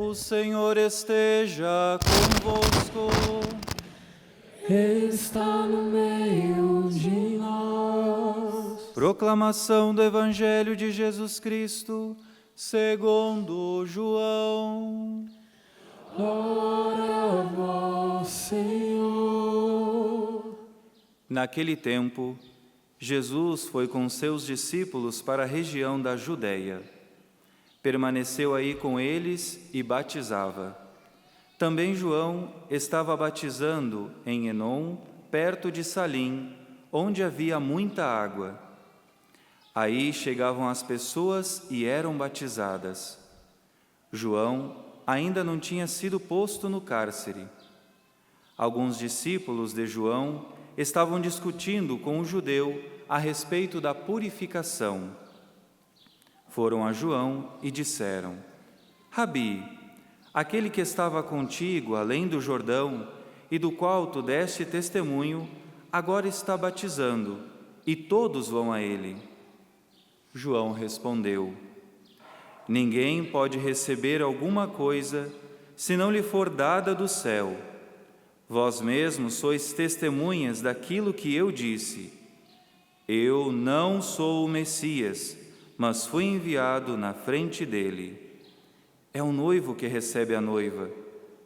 O Senhor esteja convosco. Ele está no meio de nós. Proclamação do Evangelho de Jesus Cristo, segundo João. Glória a vós, Senhor. Naquele tempo, Jesus foi com seus discípulos para a região da Judéia. Permaneceu aí com eles e batizava. Também João estava batizando em Enom, perto de Salim, onde havia muita água. Aí chegavam as pessoas e eram batizadas. João ainda não tinha sido posto no cárcere. Alguns discípulos de João estavam discutindo com o judeu a respeito da purificação. Foram a João e disseram: Rabi, aquele que estava contigo além do Jordão e do qual tu deste testemunho, agora está batizando, e todos vão a ele. João respondeu: Ninguém pode receber alguma coisa se não lhe for dada do céu. Vós mesmos sois testemunhas daquilo que eu disse. Eu não sou o Messias, mas fui enviado na frente dele. É o noivo que recebe a noiva,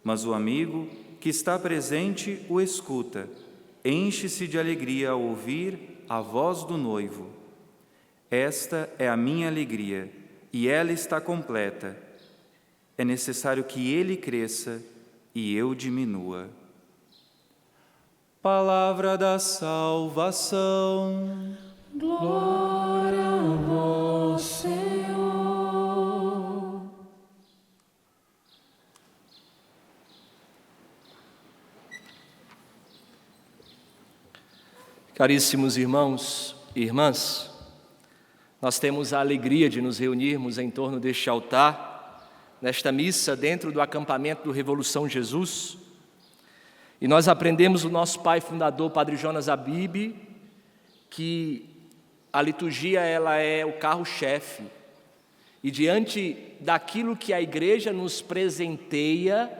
mas o amigo que está presente o escuta, enche-se de alegria ao ouvir a voz do noivo. Esta é a minha alegria, e ela está completa. É necessário que ele cresça e eu diminua. Palavra da salvação. Glória a vós, Senhor. Caríssimos irmãos e irmãs, nós temos a alegria de nos reunirmos em torno deste altar, nesta missa dentro do acampamento do Revolução Jesus, e nós aprendemos do nosso pai fundador, Padre Jonas Abib, que a liturgia ela é o carro-chefe, e diante daquilo que a igreja nos presenteia,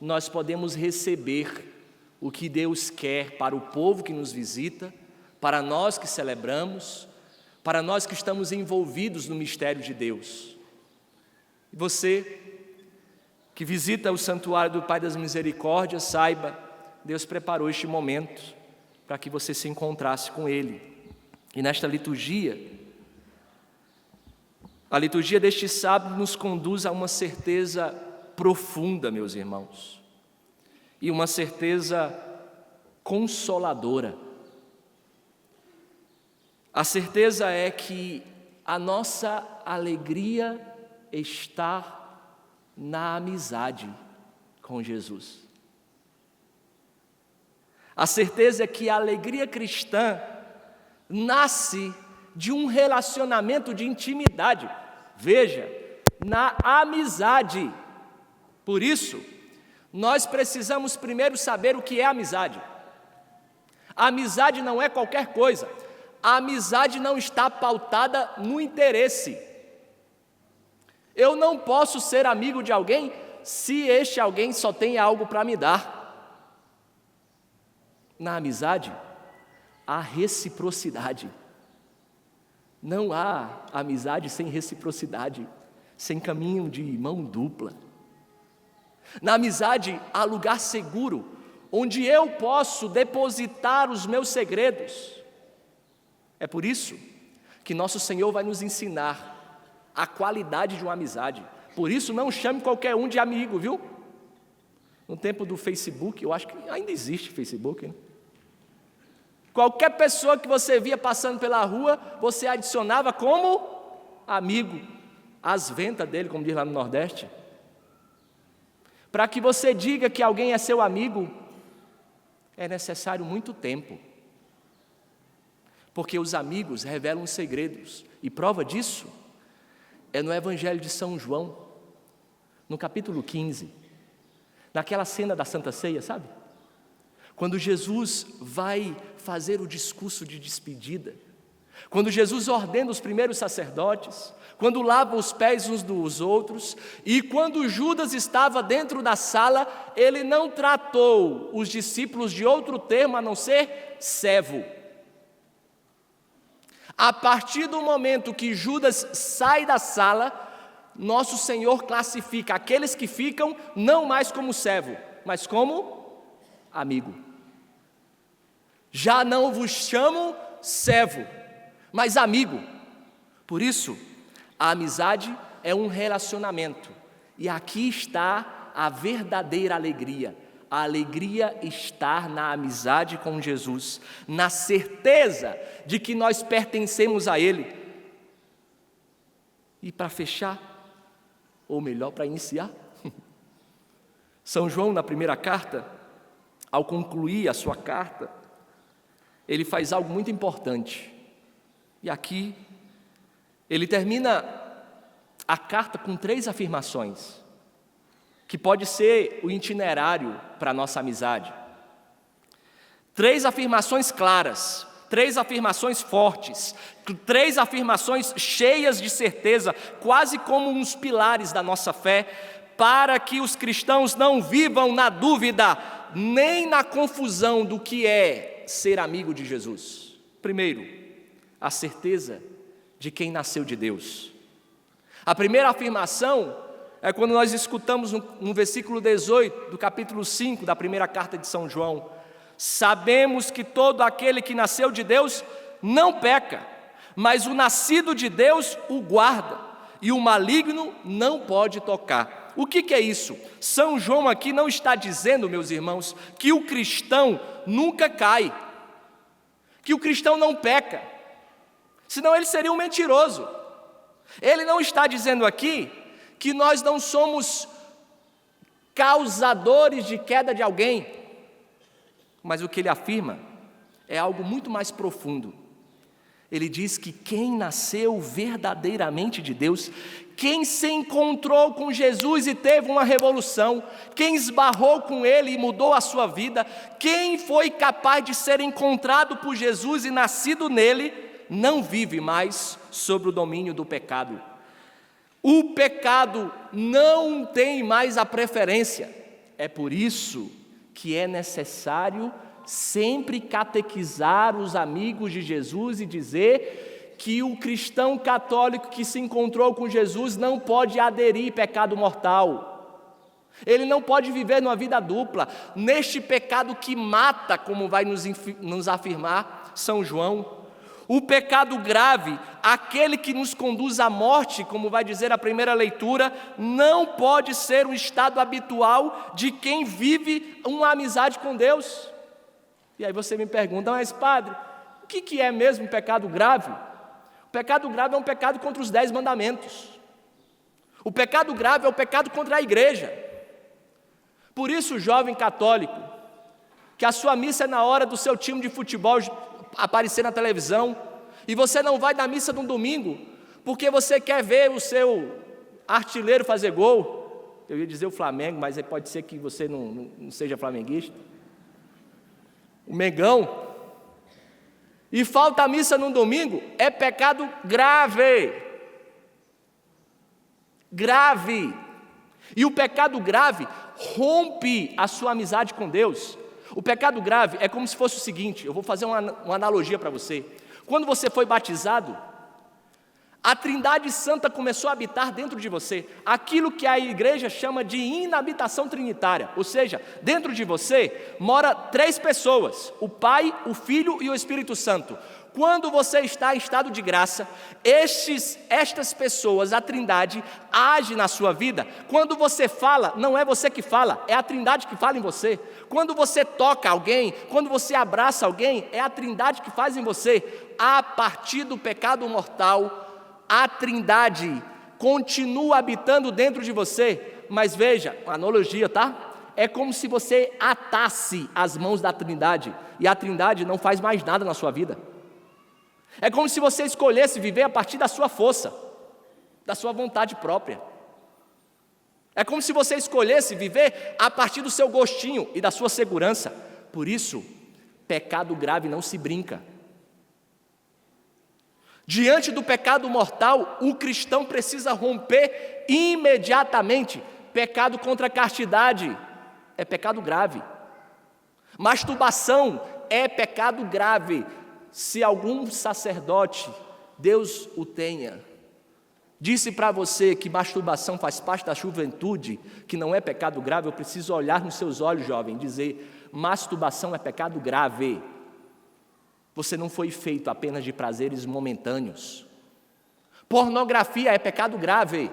nós podemos receber o que Deus quer para o povo que nos visita, para nós que celebramos, para nós que estamos envolvidos no mistério de Deus. E você que visita o santuário do Pai das Misericórdias, saiba, Deus preparou este momento para que você se encontrasse com Ele. E nesta liturgia, a liturgia deste sábado nos conduz a uma certeza profunda, meus irmãos, e uma certeza consoladora. A certeza é que a nossa alegria está na amizade com Jesus. A certeza é que a alegria cristã nasce de um relacionamento de intimidade. Veja, na amizade. Por isso, nós precisamos primeiro saber o que é amizade. A amizade não é qualquer coisa. A amizade não está pautada no interesse. Eu não posso ser amigo de alguém se este alguém só tem algo para me dar. Na amizade, há reciprocidade. Não há amizade sem reciprocidade, sem caminho de mão dupla. Na amizade, há lugar seguro, onde eu posso depositar os meus segredos. É por isso que nosso Senhor vai nos ensinar a qualidade de uma amizade. Por isso, não chame qualquer um de amigo, viu? No tempo do Facebook, eu acho que ainda existe Facebook, né? Qualquer pessoa que você via passando pela rua, você adicionava como amigo, às ventas dele, como diz lá no Nordeste. Para que você diga que alguém é seu amigo, é necessário muito tempo. Porque os amigos revelam segredos, e prova disso é no Evangelho de São João, no capítulo 15, naquela cena da Santa Ceia, sabe? Quando Jesus vai fazer o discurso de despedida, Quando Jesus ordena os primeiros sacerdotes, quando lava os pés uns dos outros, e quando Judas estava dentro da sala, ele não tratou os discípulos de outro termo a não ser servo. A partir do momento que Judas sai da sala, nosso Senhor classifica aqueles que ficam não mais como servo, mas como amigo. Já não vos chamo servo, mas amigo. Por isso, a amizade é um relacionamento. E aqui está a verdadeira alegria. A alegria está na amizade com Jesus, na certeza de que nós pertencemos a Ele. E para fechar, ou melhor, para iniciar, São João, na primeira carta, ao concluir a sua carta, ele faz algo muito importante. E aqui, ele termina a carta com 3 afirmações, que pode ser o itinerário para a nossa amizade. 3 afirmações claras, 3 afirmações fortes, 3 afirmações cheias de certeza, quase como uns pilares da nossa fé, para que os cristãos não vivam na dúvida, nem na confusão do que é ser amigo de Jesus. Primeiro, a certeza de quem nasceu de Deus. A primeira afirmação é quando nós escutamos no versículo 18 do capítulo 5 da primeira carta de São João: sabemos que todo aquele que nasceu de Deus não peca, mas o nascido de Deus o guarda, e o maligno não pode tocar. O que é isso? São João aqui não está dizendo, meus irmãos, que o cristão nunca cai, que o cristão não peca, senão ele seria um mentiroso. Ele não está dizendo aqui que nós não somos causadores de queda de alguém, mas o que ele afirma é algo muito mais profundo. Ele diz que quem nasceu verdadeiramente de Deus, quem se encontrou com Jesus e teve uma revolução, quem esbarrou com Ele e mudou a sua vida, quem foi capaz de ser encontrado por Jesus e nascido nele, não vive mais sob o domínio do pecado. O pecado não tem mais a preferência. É por isso que é necessário sempre catequizar os amigos de Jesus e dizer que o cristão católico que se encontrou com Jesus não pode aderir pecado mortal. Ele não pode viver numa vida dupla, neste pecado que mata, como vai nos afirmar São João. O pecado grave, aquele que nos conduz à morte, como vai dizer a primeira leitura, não pode ser um estado habitual de quem vive uma amizade com Deus. E aí você me pergunta: mas padre, o que é mesmo pecado grave? O pecado grave é um pecado contra os 10 mandamentos. O pecado grave é o pecado contra a igreja. Por isso, jovem católico, que a sua missa é na hora do seu time de futebol aparecer na televisão, e você não vai na missa no domingo, porque você quer ver o seu artilheiro fazer gol. Eu ia dizer o Flamengo, mas pode ser que você não seja flamenguista. O Mengão, e falta a missa no domingo, é pecado grave. Grave. E o pecado grave rompe a sua amizade com Deus. O pecado grave é como se fosse o seguinte: eu vou fazer uma analogia para você. Quando você foi batizado, a Trindade Santa começou a habitar dentro de você, aquilo que a igreja chama de inabitação trinitária, ou seja, dentro de você mora 3 pessoas, o Pai, o Filho e o Espírito Santo. Quando você está em estado de graça, estas pessoas, a Trindade, age na sua vida. Quando você fala, não é você que fala, é a Trindade que fala em você. Quando você toca alguém, quando você abraça alguém, é a Trindade que faz em você. A partir do pecado mortal, a Trindade continua habitando dentro de você, mas veja, analogia, tá? É como se você atasse as mãos da Trindade, e a Trindade não faz mais nada na sua vida. É como se você escolhesse viver a partir da sua força, da sua vontade própria. É como se você escolhesse viver a partir do seu gostinho e da sua segurança. Por isso, pecado grave não se brinca. Diante do pecado mortal, o cristão precisa romper imediatamente. Pecado contra a castidade é pecado grave. Masturbação é pecado grave. Se algum sacerdote, Deus o tenha, disse para você que masturbação faz parte da juventude, que não é pecado grave, eu preciso olhar nos seus olhos, jovem, e dizer: masturbação é pecado grave. Você não foi feito apenas de prazeres momentâneos. Pornografia é pecado grave.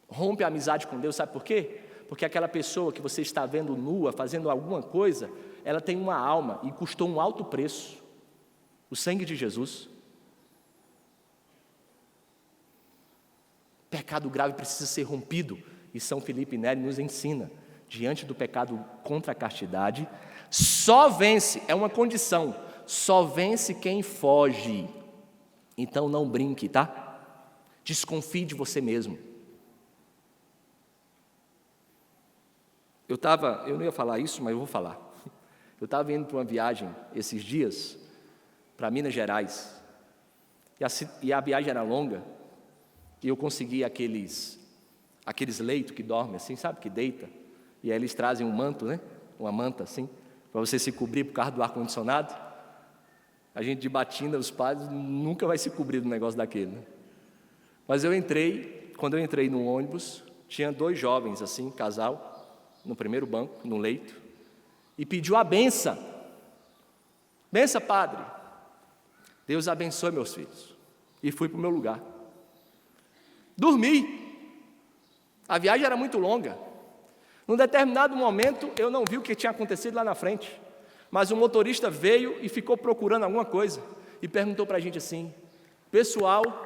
Rompe a amizade com Deus, sabe por quê? Porque aquela pessoa que você está vendo nua, fazendo alguma coisa, ela tem uma alma e custou um alto preço. O sangue de Jesus. Pecado grave precisa ser rompido. E São Felipe Neri nos ensina, diante do pecado contra a castidade, só vence, é uma condição, só vence quem foge. Então não brinque, tá? Desconfie de você mesmo. Eu não ia falar isso, mas eu vou falar. Eu estava indo para uma viagem esses dias, para Minas Gerais, e a viagem era longa, e eu consegui aqueles leitos que dormem assim, sabe, que deita, e aí eles trazem um manto, né, uma manta assim, para você se cobrir por causa do ar-condicionado. A gente de batina, os padres, nunca vai se cobrir do negócio daquele, né? Mas quando eu entrei no ônibus, tinha 2 jovens assim, casal, no primeiro banco, no leito, e pediu a benção. Benção, padre. Deus abençoe meus filhos. E fui para o meu lugar. Dormi. A viagem era muito longa. Num determinado momento, eu não vi o que tinha acontecido lá na frente, mas o motorista veio e ficou procurando alguma coisa, e perguntou para a gente assim: pessoal,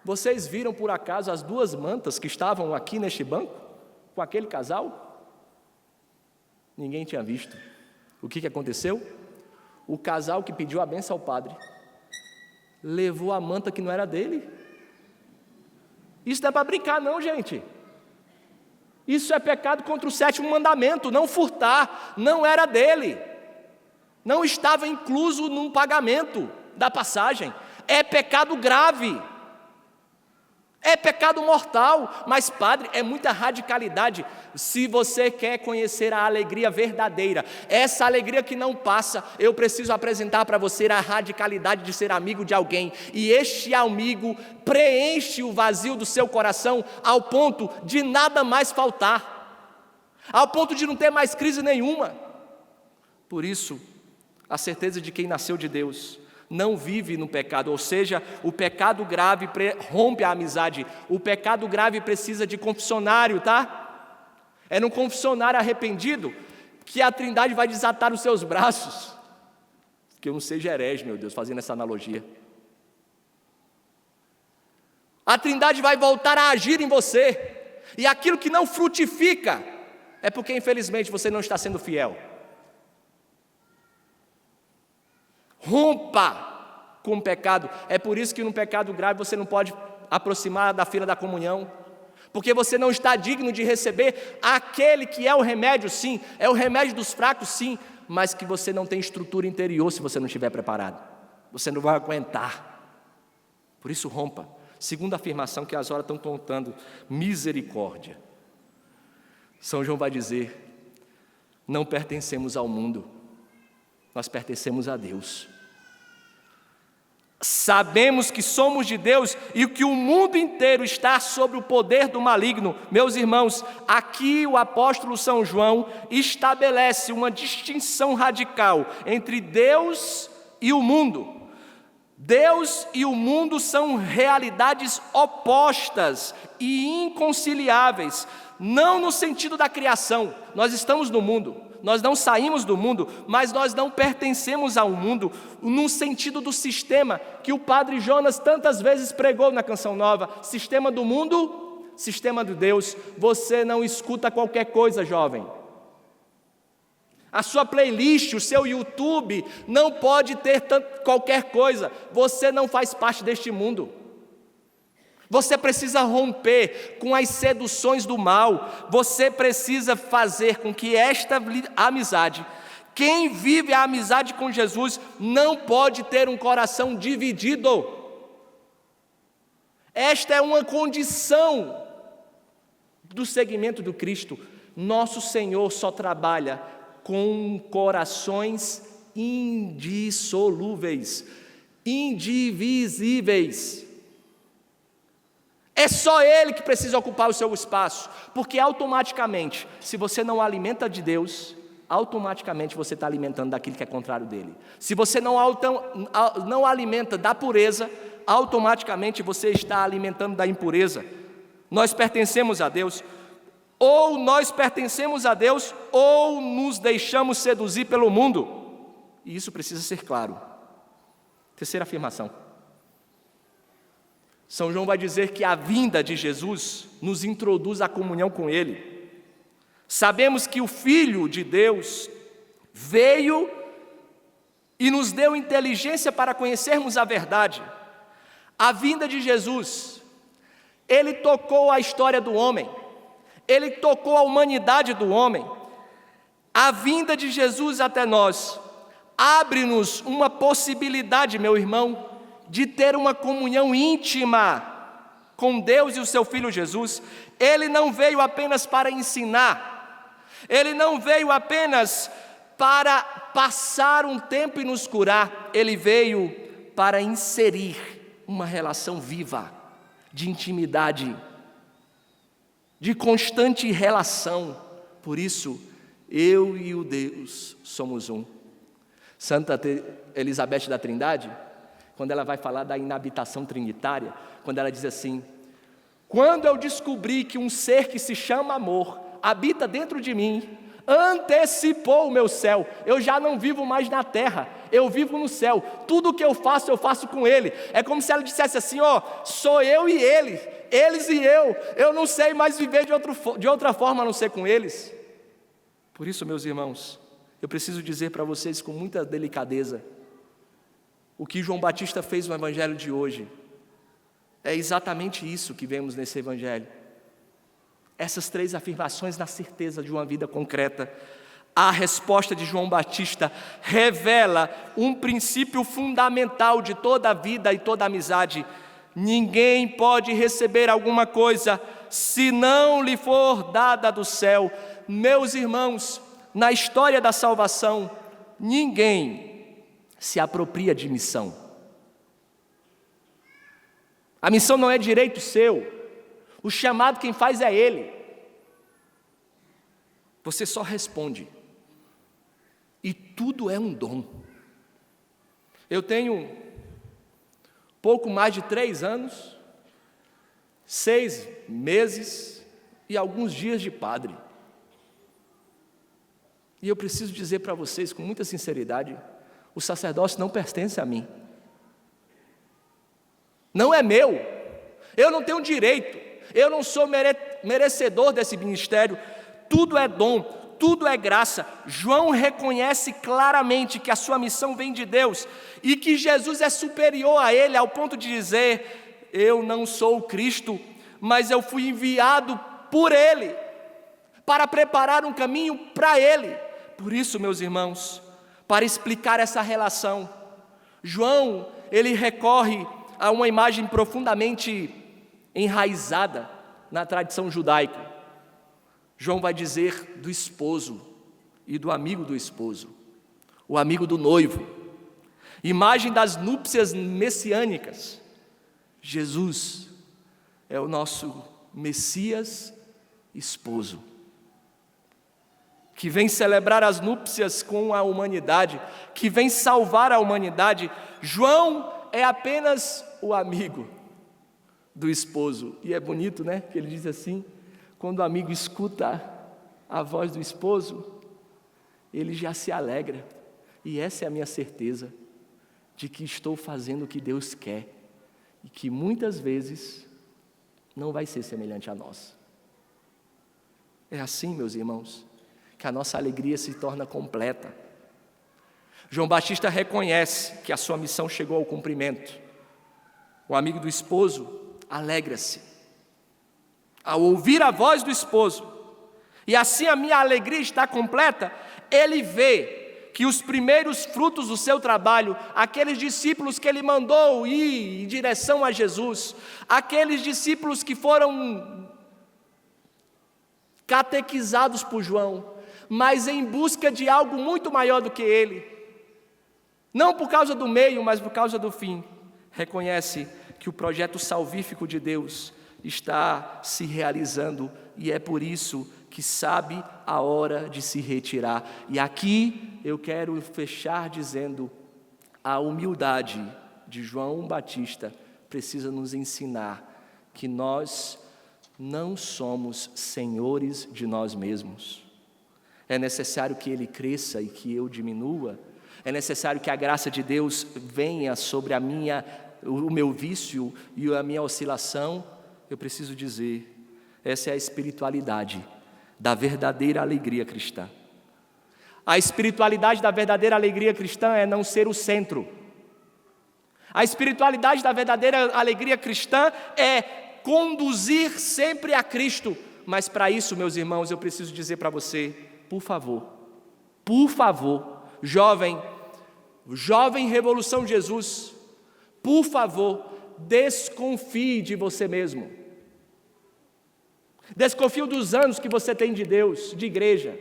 vocês viram por acaso as 2 mantas que estavam aqui neste banco, com aquele casal? Ninguém tinha visto. O que aconteceu? O casal que pediu a benção ao padre levou a manta que não era dele. Isso não é para brincar não, gente. Isso é pecado contra o 7º mandamento, não furtar. Não era dele. Não estava incluso num pagamento da passagem. É pecado grave. É pecado mortal. Mas, padre, é muita radicalidade. Se você quer conhecer a alegria verdadeira, essa alegria que não passa, eu preciso apresentar para você a radicalidade de ser amigo de alguém. E este amigo preenche o vazio do seu coração ao ponto de nada mais faltar, ao ponto de não ter mais crise nenhuma. Por isso, a certeza de quem nasceu de Deus não vive no pecado, ou seja, o pecado grave rompe a amizade. O pecado grave precisa de confessionário, tá? É no confessionário arrependido que a Trindade vai desatar os seus braços. Que eu não seja herege, meu Deus, fazendo essa analogia. A Trindade vai voltar a agir em você. E aquilo que não frutifica é porque, infelizmente, você não está sendo fiel. Rompa com o pecado. É por isso que no pecado grave você não pode aproximar da fila da comunhão, porque você não está digno de receber aquele que é o remédio, sim, é o remédio dos fracos, sim, mas que você não tem estrutura interior se você não estiver preparado. Você não vai aguentar. Por isso rompa. Segunda afirmação que as horas estão contando: misericórdia. São João vai dizer: não pertencemos ao mundo, nós pertencemos a Deus. Sabemos que somos de Deus e que o mundo inteiro está sob o poder do maligno. Meus irmãos, aqui o apóstolo São João estabelece uma distinção radical entre Deus e o mundo. Deus e o mundo são realidades opostas e inconciliáveis, não no sentido da criação. Nós estamos no mundo, nós não saímos do mundo, mas nós não pertencemos ao mundo no sentido do sistema que o padre Jonas tantas vezes pregou na Canção Nova. Sistema do mundo, sistema de Deus. Você não escuta qualquer coisa, jovem. A sua playlist, o seu YouTube não pode ter qualquer coisa. Você não faz parte deste mundo. Você precisa romper com as seduções do mal. Você precisa fazer com que esta amizade, quem vive a amizade com Jesus, não pode ter um coração dividido. Esta é uma condição do seguimento do Cristo. Nosso Senhor só trabalha com corações indissolúveis, indivisíveis. É só Ele que precisa ocupar o seu espaço, porque automaticamente, se você não alimenta de Deus, automaticamente você está alimentando daquilo que é contrário dele. Se você não alimenta da pureza, automaticamente você está alimentando da impureza. Nós pertencemos a Deus, ou nós pertencemos a Deus, ou nos deixamos seduzir pelo mundo. E isso precisa ser claro. Terceira afirmação. São João vai dizer que a vinda de Jesus nos introduz à comunhão com Ele. Sabemos que o Filho de Deus veio e nos deu inteligência para conhecermos a verdade. A vinda de Jesus, Ele tocou a história do homem, Ele tocou a humanidade do homem. A vinda de Jesus até nós abre-nos uma possibilidade, meu irmão, de ter uma comunhão íntima com Deus e o seu Filho Jesus. Ele não veio apenas para ensinar, Ele não veio apenas para passar um tempo e nos curar, Ele veio para inserir uma relação viva, de intimidade, de constante relação. Por isso, eu e o Deus somos um. Santa Elizabeth da Trindade, quando ela vai falar da inabitação trinitária, quando ela diz assim: quando eu descobri que um ser que se chama amor habita dentro de mim, antecipou o meu céu. Eu já não vivo mais na terra, eu vivo no céu. Tudo o que eu faço com Ele. É como se ela dissesse assim: ó, sou eu e Ele, eles e eu não sei mais viver de outra forma a não ser com eles. Por isso, meus irmãos, eu preciso dizer para vocês com muita delicadeza, o que João Batista fez no Evangelho de hoje, é exatamente isso que vemos nesse Evangelho. Essas três afirmações na certeza de uma vida concreta. A resposta de João Batista revela um princípio fundamental de toda a vida e toda a amizade. Ninguém pode receber alguma coisa se não lhe for dada do céu. Meus irmãos, na história da salvação, ninguém se apropria de missão. A missão não é direito seu. O chamado quem faz é Ele. Você só responde. E tudo é um dom. Eu tenho pouco mais de 3 anos, 6 meses e alguns dias de padre. E eu preciso dizer para vocês com muita sinceridade, o sacerdócio não pertence a mim. Não é meu. Eu não tenho direito. Eu não sou merecedor desse ministério. Tudo é dom, tudo é graça. João reconhece claramente que a sua missão vem de Deus e que Jesus é superior a ele, ao ponto de dizer: eu não sou o Cristo, mas eu fui enviado por Ele para preparar um caminho para Ele. Por isso, meus irmãos, para explicar essa relação, João, ele recorre a uma imagem profundamente enraizada na tradição judaica. João vai dizer do esposo e do amigo do esposo, o amigo do noivo, imagem das núpcias messiânicas. Jesus é o nosso Messias esposo, que vem celebrar as núpcias com a humanidade, que vem salvar a humanidade. João é apenas o amigo do esposo. E é bonito, né? Que ele diz assim: quando o amigo escuta a voz do esposo, ele já se alegra. E essa é a minha certeza, de que estou fazendo o que Deus quer, e que muitas vezes não vai ser semelhante a nós. É assim, meus irmãos, que a nossa alegria se torna completa. João Batista reconhece que a sua missão chegou ao cumprimento. O amigo do esposo alegra-se ao ouvir a voz do esposo, e assim a minha alegria está completa. Ele vê que os primeiros frutos do seu trabalho, aqueles discípulos que ele mandou ir em direção a Jesus, aqueles discípulos que foram catequizados por João, mas em busca de algo muito maior do que ele, não por causa do meio, mas por causa do fim, reconhece que o projeto salvífico de Deus está se realizando e é por isso que sabe a hora de se retirar. E aqui eu quero fechar dizendo: a humildade de João Batista precisa nos ensinar que nós não somos senhores de nós mesmos. É necessário que ele cresça e que eu diminua. É necessário que a graça de Deus venha sobre o meu vício e a minha oscilação. Eu preciso dizer, essa é a espiritualidade da verdadeira alegria cristã. A espiritualidade da verdadeira alegria cristã é não ser o centro. A espiritualidade da verdadeira alegria cristã é conduzir sempre a Cristo. Mas para isso, meus irmãos, eu preciso dizer para você, por favor, jovem Revolução Jesus, por favor, desconfie de você mesmo. Desconfie dos anos que você tem de Deus, de igreja,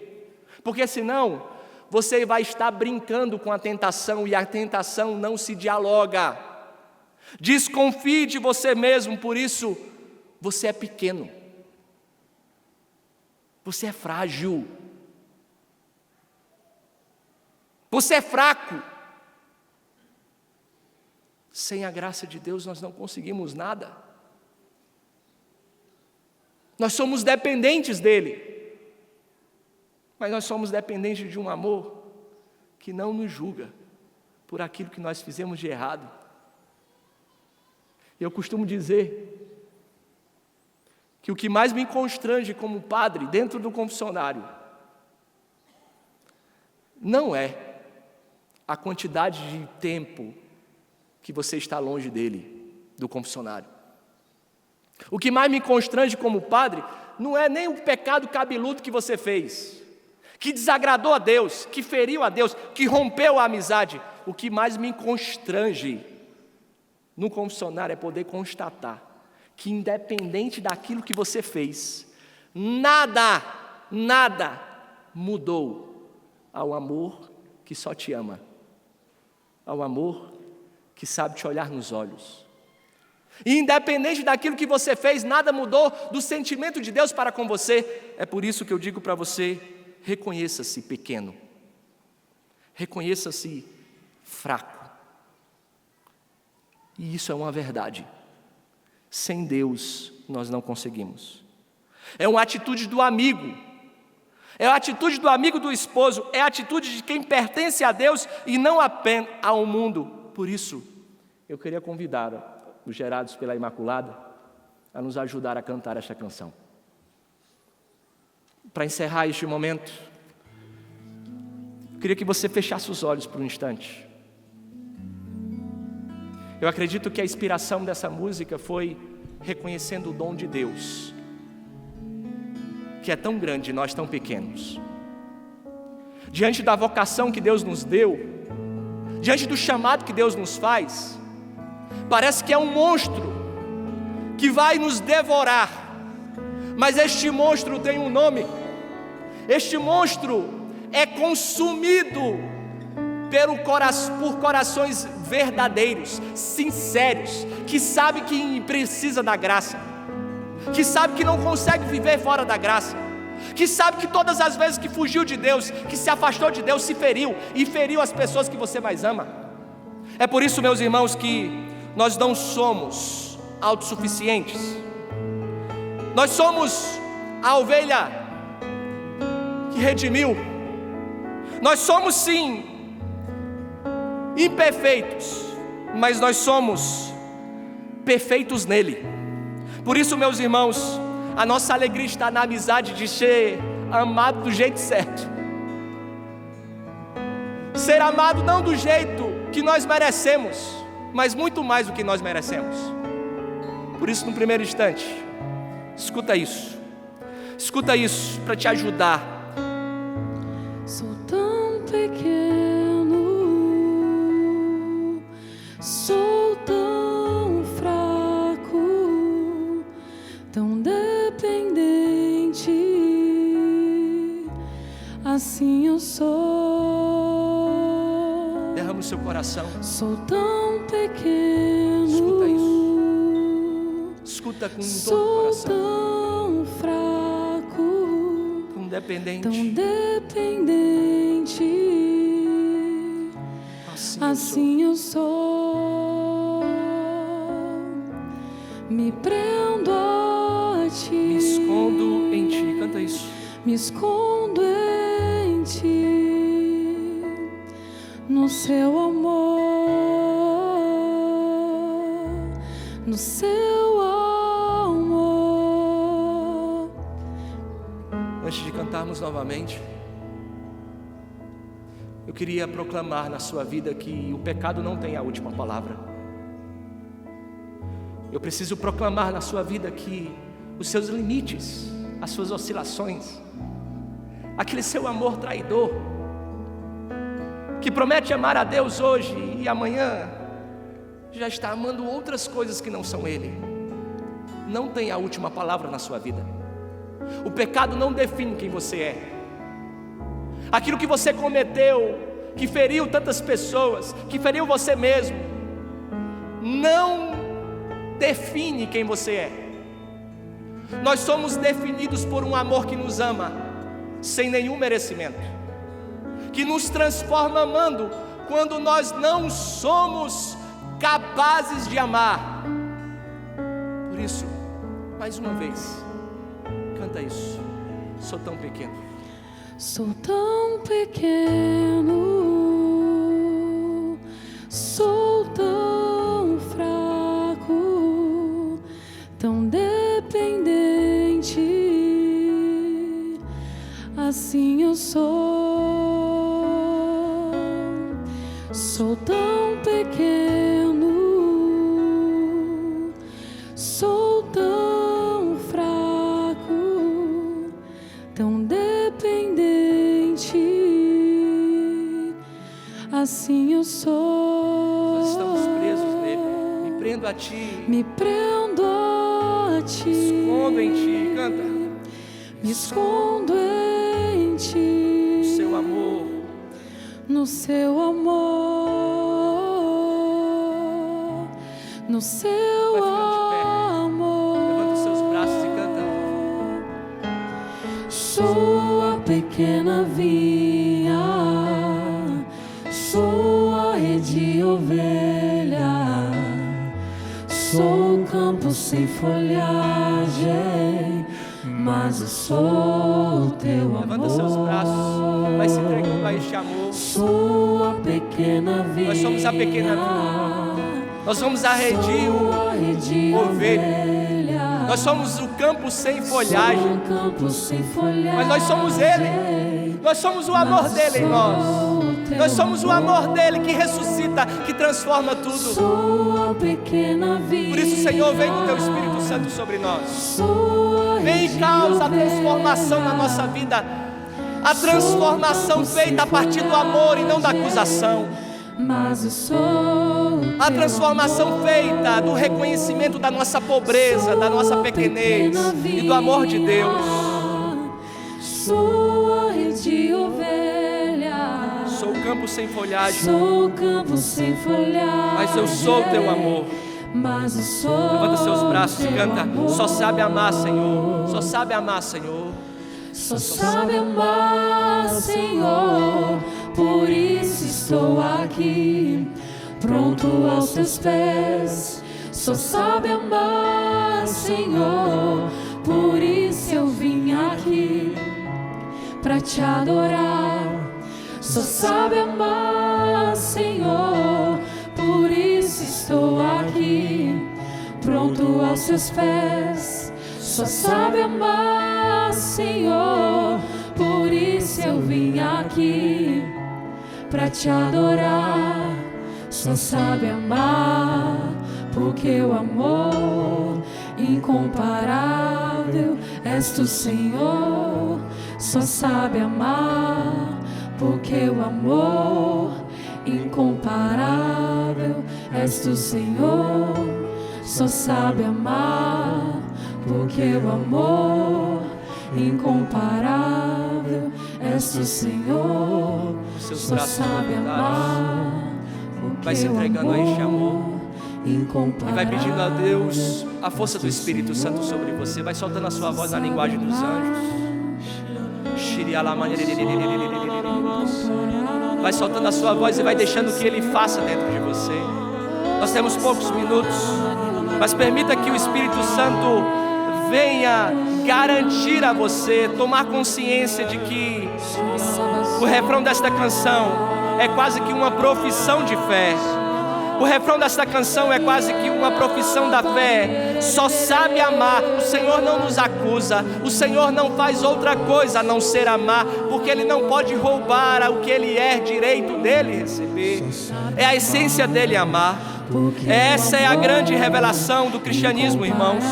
porque senão você vai estar brincando com a tentação e a tentação não se dialoga. Desconfie de você mesmo, por isso você é pequeno, você é frágil, você é fraco. Sem a graça de Deus nós não conseguimos nada. Nós somos dependentes dele, mas nós somos dependentes de um amor que não nos julga por aquilo que nós fizemos de errado. Eu costumo dizer que o que mais me constrange como padre dentro do confessionário não é a quantidade de tempo que você está longe dele, do confessionário. O que mais me constrange como padre não é nem o pecado cabeludo que você fez, que desagradou a Deus, que feriu a Deus, que rompeu a amizade. O que mais me constrange no confessionário é poder constatar que, independente daquilo que você fez, nada mudou ao amor que só te ama, ao amor que sabe te olhar nos olhos. E independente daquilo que você fez, nada mudou do sentimento de Deus para com você. É por isso que eu digo para você, reconheça-se pequeno, reconheça-se fraco. E isso é uma verdade. Sem Deus nós não conseguimos. É uma atitude do amigo, é a atitude do amigo do esposo, é a atitude de quem pertence a Deus e não apenas ao mundo. Por isso, eu queria convidar os Gerados pela Imaculada a nos ajudar a cantar esta canção. Para encerrar este momento, eu queria que você fechasse os olhos por um instante. Eu acredito que a inspiração dessa música foi reconhecendo o dom de Deus, que é tão grande e nós tão pequenos. Diante da vocação que Deus nos deu, diante do chamado que Deus nos faz, parece que é um monstro que vai nos devorar, mas este monstro tem um nome. Este monstro é consumido por corações verdadeiros, sinceros, que sabe que precisa da graça, que sabe que não consegue viver fora da graça, que sabe que todas as vezes que fugiu de Deus, que se afastou de Deus, se feriu e feriu as pessoas que você mais ama. É por isso, meus irmãos, que nós não somos autossuficientes. Nós somos a ovelha que redimiu. Nós somos sim imperfeitos, mas nós somos perfeitos nele. Por isso, meus irmãos, a nossa alegria está na amizade de ser amado do jeito certo. Ser amado não do jeito que nós merecemos, mas muito mais do que nós merecemos. Por isso, no primeiro instante, escuta isso para te ajudar. Sou tão pequeno. seu coração. Sou tão pequeno. Escuta isso. Escuta com todo o Sou coração. tão fraco, Tão dependente. tão dependente. Assim eu sou. Me prendo a ti. Me escondo em ti. Canta isso. Me escondo em ti, no seu amor, no seu amor. Antes de cantarmos novamente, eu queria proclamar na sua vida que o pecado não tem a última palavra. Eu preciso proclamar na sua vida que os seus limites, as suas oscilações, aquele seu amor traidor, que promete amar a Deus hoje e amanhã já está amando outras coisas que não são Ele, não tem a última palavra na sua vida. O pecado não define quem você é. Aquilo que você cometeu, que feriu tantas pessoas, que feriu você mesmo, não define quem você é. Nós somos definidos por um amor que nos ama sem nenhum merecimento, que nos transforma amando quando nós não somos capazes de amar. Por isso, mais uma vez, canta isso. Sou tão pequeno. Sou tão pequeno, sou tão fraco, tão dependente. Assim eu sou. Sou tão pequeno, sou tão fraco, tão dependente. Assim eu sou. Nós estamos presos nele. Me prendo a ti. Me prendo a ti. Escondo em ti. Canta. Me escondo em ti. Seu amor. No seu amor. No seu amor. Levanta os seus braços e canta. Sou a pequena vinha, sou a rede de ovelha, sou o campo sem folhagem, mas eu sou o teu amor. Levanta seus braços, vai se entregando a este amor. Sou a pequena vinha. Nós somos a pequena vinha. Nós somos a rede ovelha. Nós somos o campo sem folhagem. Mas nós somos Ele. Nós somos o amor dele em nós. Nós somos o amor dele que ressuscita, que transforma tudo. Por isso, Senhor, vem com teu Espírito Santo sobre nós. Vem e causa a transformação na nossa vida. A transformação feita a partir do amor e não da acusação. A transformação feita do reconhecimento da nossa pobreza, da nossa pequenez e do amor de Deus. Sou a rede ovelha, sou o campo sem folhagem, sou o campo sem folhagem, mas eu sou o teu amor. Mas eu sou. Levanta seus braços e canta. Amor. Só sabe amar, Senhor. Só sabe amar, Senhor. Só sabe amar, Senhor. Por isso estou aqui, pronto aos teus pés. Só sabe amar, Senhor. Por isso eu vim aqui pra te adorar. Só sabe amar, Senhor. Por isso estou aqui, pronto aos seus pés. Só sabe amar, Senhor. Por isso eu vim aqui pra te adorar. Só sabe amar, porque o amor incomparável és tu, Senhor. Só sabe amar, porque o amor incomparável és tu, Senhor. Só sabe amar, porque o amor incomparável és tu, Senhor. Só sabe amar, vai se entregando a este amor. E vai pedindo a Deus a força do Espírito Santo sobre você. Vai soltando a sua voz na linguagem dos anjos. Vai soltando a sua voz e vai deixando que Ele faça dentro de você. Nós temos poucos minutos, mas permita que o Espírito Santo venha garantir a você, tomar consciência de que o refrão desta canção é quase que uma profissão de fé. O refrão desta canção é quase que uma profissão da fé. Só sabe amar. O Senhor não nos acusa. O Senhor não faz outra coisa a não ser amar, porque Ele não pode roubar o que Ele é direito dele receber. É a essência dele amar. Essa é a grande revelação do cristianismo, irmãos.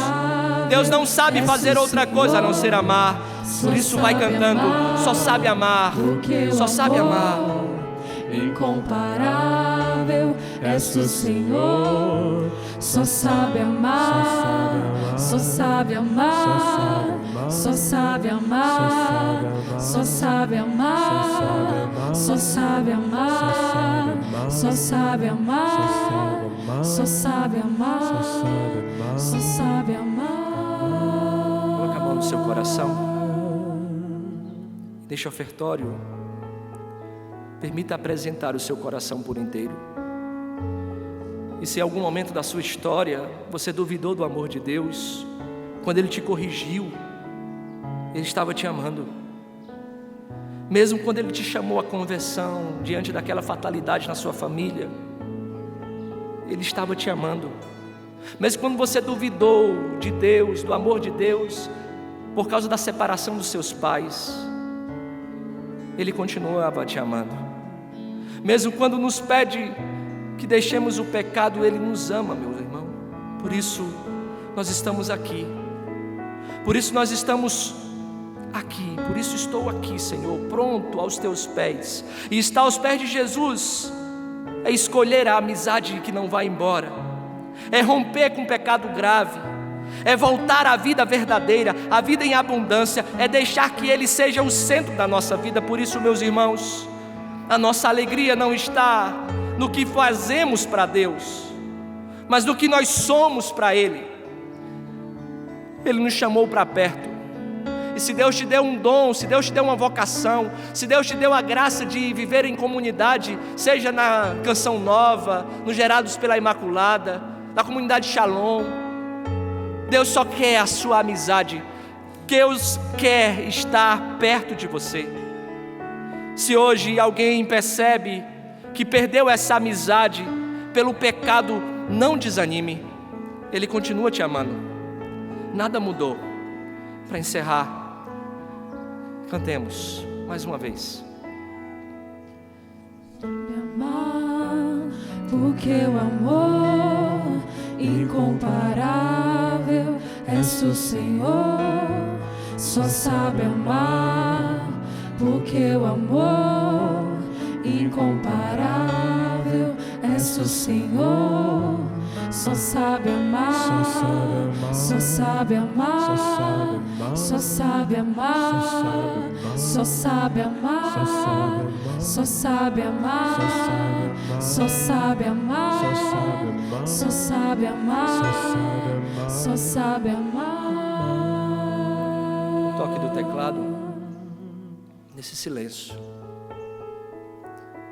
Deus não sabe fazer outra coisa a não ser amar. Por isso vai cantando, só sabe amar, só sabe amar. Incomparável és o Senhor, só sabe amar, só sabe amar, só sabe amar, só sabe amar, só sabe amar, só sabe amar, só sabe amar, só sabe amar. Coloca a mão no seu coração, deixa o ofertório. Permita apresentar o seu coração por inteiro. E se em algum momento da sua história você duvidou do amor de Deus, quando Ele te corrigiu, Ele estava te amando. Mesmo quando Ele te chamou à conversão, diante daquela fatalidade na sua família, Ele estava te amando. Mesmo quando você duvidou de Deus, do amor de Deus, por causa da separação dos seus pais, Ele continuava te amando. Mesmo quando nos pede que deixemos o pecado, Ele nos ama, meu irmão. Por isso nós estamos aqui. Por isso nós estamos aqui. Por isso estou aqui, Senhor, pronto aos teus pés. E estar aos pés de Jesus é escolher a amizade que não vai embora. É romper com o pecado grave. É voltar à vida verdadeira, à vida em abundância. É deixar que Ele seja o centro da nossa vida. Por isso, meus irmãos, a nossa alegria não está no que fazemos para Deus, mas no que nós somos para Ele. Ele nos chamou para perto. E se Deus te deu um dom, se Deus te deu uma vocação, se Deus te deu a graça de viver em comunidade, seja na Canção Nova, no Gerados pela Imaculada, na comunidade Shalom, Deus só quer a sua amizade. Deus quer estar perto de você. Se hoje alguém percebe que perdeu essa amizade pelo pecado, não desanime. Ele continua te amando. Nada mudou. Para encerrar, cantemos mais uma vez. Me amar, porque o amor incomparável és o Senhor, só sabe amar. Porque o amor incomparável és o Senhor, só sabe amar, só sabe amar, só sabe amar, só sabe amar, só sabe amar, só sabe amar, só sabe amar, só sabe amar. O toque do teclado. Nesse silêncio,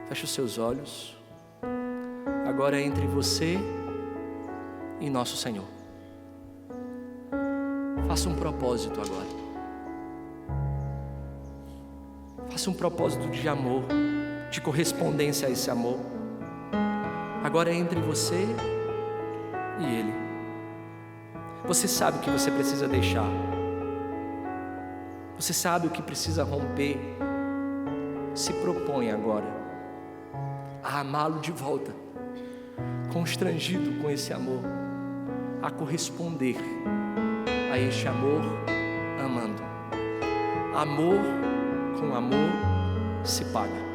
feche os seus olhos. Agora é entre você e nosso Senhor. Faça um propósito agora. Faça um propósito de amor, de correspondência a esse amor. Agora é entre você e Ele. Você sabe o que você precisa deixar. Você sabe o que precisa romper. Se propõe agora a amá-lo de volta, constrangido com esse amor, a corresponder a este amor amando. Amor com amor se paga.